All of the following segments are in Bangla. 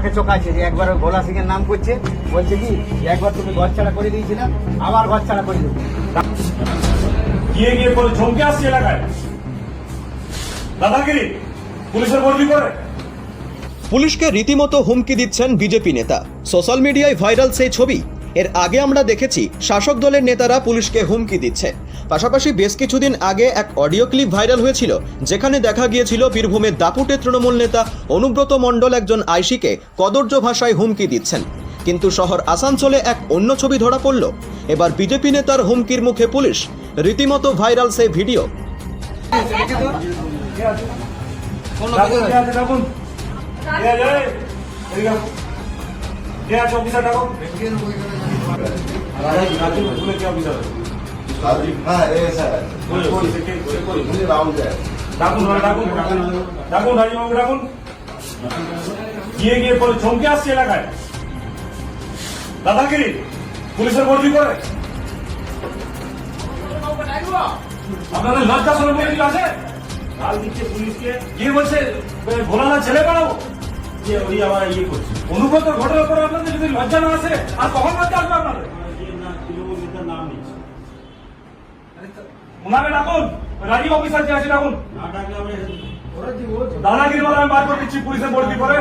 চোখে চোখ আছে যে একবার ওই ভোলা সিং এর নাম করছে, বলছে কি একবার তুমি ঘর ছাড়া করে দিয়েছিলাম, আবার ঘর ছাড়া করে দেবো। গিয়ে গিয়ে বলে চমকে আসছে এলাকায় দাদাগিরি, পুলিশের বদলি করে। পুলিশকে রীতিমতো হুমকি দিচ্ছেন বিজেপি নেতা। সোশ্যাল মিডিয়ায় ভাইরাল সেই ছবি। এর আগে আমরা দেখেছি শাসক দলের নেতারা পুলিশকে হুমকি দিচ্ছে। পাশাপাশি বেশ কিছুদিন আগে এক অডিও ক্লিপ ভাইরাল হয়েছিল, যেখানে দেখা গিয়েছিল বীরভূমের দাপুটে তৃণমূল নেতা অনুব্রত মণ্ডল একজন আইসিকে কদর্য ভাষায় হুমকি দিচ্ছেন। কিন্তু শহর আসানসোলে এক অন্য ছবি ধরা পড়ল। এবার বিজেপি নেতার হুমকির মুখে পুলিশ। রীতিমতো ভাইরাল সেই ভিডিও। গিয়ে গিয়ে বলে চমকে আসছে এলাকায় দাদাগিরি, পুলিশের বদলি করে। আপনাদের লজ্জা শরম আছে? লাল দিচ্ছে পুলিশকে, গিয়ে বলছে ভোলানা ছেলে বাড়াবো, ওই আবার ইয়ে করছে। অনুব্রত ঘটনার পরে আপনাদের যদি লজ্জা না আসে, আর কখন লজ্জা আসবে আপনাদের? নাম নিচ্ছে, ওনাকে ডাকুন, রাজীব অফিসার যে আছে ডাকুন। দাদাগিরি বলে আমি বার করে দিচ্ছি, পুলিশের বদলি করে।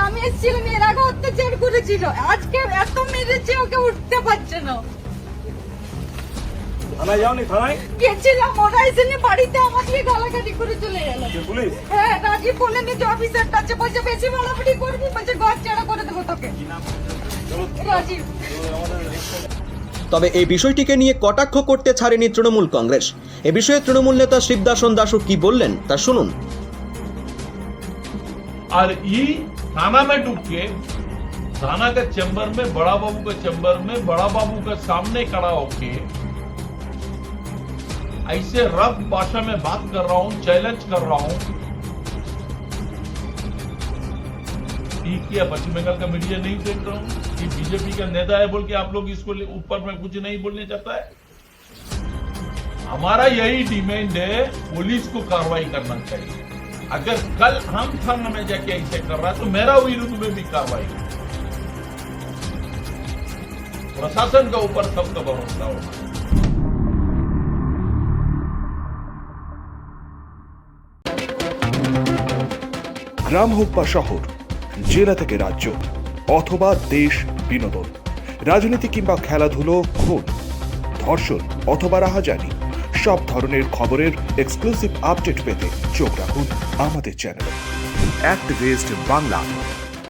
আমি এসেছিলাম, এর আগে অত্যাচার করেছিল, আজকে এত মেরেছে ওকে উঠতে পারছে না। থানায় যাওনি? থানায় গেছিলাম, ওরা এসে বাড়িতে আমাকে গালাগালি করে চলে গেল। পুলিশ? হ্যাঁ, রাজীব বলে নিয়ে অফিসারটা আছে, বলছে বেশি মারামারি করবি, বলছে ঘর ছাড়া করে দেবো তোকে। রাজীব। তবে এই বিষয়টিকে নিয়ে কটাক্ষ করতে ছাড়েনি তৃণমূল কংগ্রেস। এ বিষয়ে তৃণমূল নেতা শিবদাসন দাসু কি বললেন তা শুনুন। और ये थाना में डूब के थाना के चैम्बर में, बड़ा बाबू के चैम्बर में, बड़ा बाबू के सामने खड़ा होके ऐसे रफ भाषा में बात कर रहा हूं, चैलेंज कर रहा हूं। क्या पश्चिम बंगाल का मीडिया नहीं देख रहा हूं कि बीजेपी का नेता है बोल के आप लोग इसको ऊपर में कुछ नहीं बोलने चाहता है। हमारा यही डिमांड है, पुलिस को कार्रवाई करना चाहिए। अगर कल हम थाना में जाके ऐसे कर रहा है तो मेरा विरुद्ध में भी कार्रवाई। प्रशासन का ऊपर सबका भरोसा होगा। গ্রাম হোক বা শহর, জেলা থেকে রাজ্য অথবা দেশ বিনোদন, রাজনীতি কিংবা খেলাধুলো, খুন, ধর্ষণ অথবা রাহাজানি, সব ধরনের খবরের এক্সক্লুসিভ আপডেট পেতে চোখ রাখুন আমাদের চ্যানেলে। অ্যাক্টিভিস্ট বাংলা।